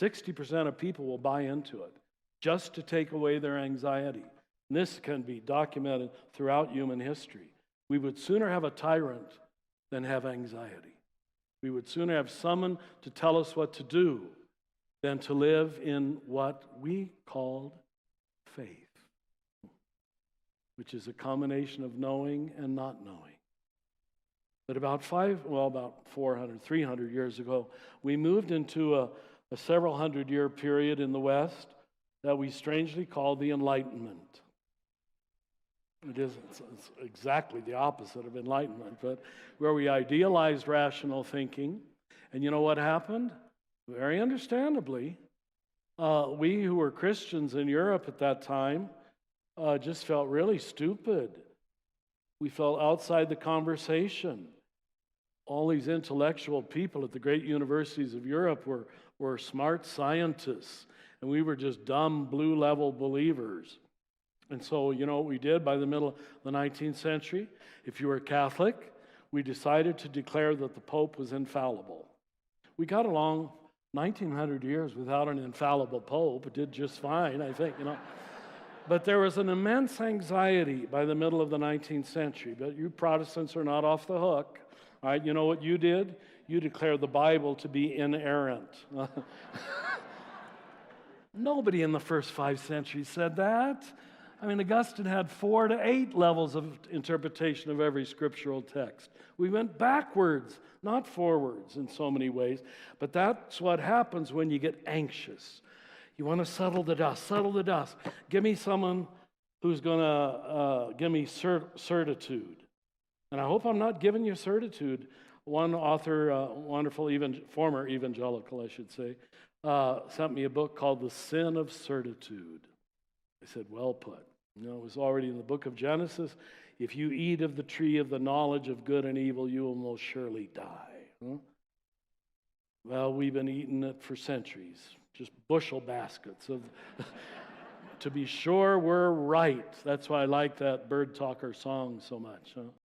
60% of people will buy into it just to take away their anxiety. And this can be documented throughout human history. We would sooner have a tyrant than have anxiety. We would sooner have someone to tell us what to do than to live in what we called faith, which is a combination of knowing and not knowing. But about 300 years ago, we moved into a several hundred-year period in the West that we strangely call the Enlightenment. It's exactly the opposite of enlightenment, but where we idealized rational thinking. And you know what happened? Very understandably, we who were Christians in Europe at that time just felt really stupid. We felt outside the conversation. All these intellectual people at the great universities of Europe were smart scientists, and we were just dumb blue-level believers. And so, you know what we did by the middle of the 19th century? If you were Catholic, we decided to declare that the Pope was infallible. We got along 1,900 years without an infallible Pope. It did just fine, I think, you know. But there was an immense anxiety by the middle of the 19th century. But you Protestants are not off the hook. All right, you know what you did? You declared the Bible to be inerrant. Nobody in the first 5 centuries said that. I mean, Augustine had 4 to 8 levels of interpretation of every scriptural text. We went backwards, not forwards in so many ways. But that's what happens when you get anxious. You want to settle the dust, settle the dust. Give me someone who's going to give me certitude. And I hope I'm not giving you certitude. One author, wonderful former evangelical, I should say, sent me a book called The Sin of Certitude. I said, well put. You know, it was already in the book of Genesis. If you eat of the tree of the knowledge of good and evil, you will most surely die. Huh? Well, we've been eating it for centuries, just bushel baskets of. To be sure we're right. That's why I like that Bird Talker song so much. Huh?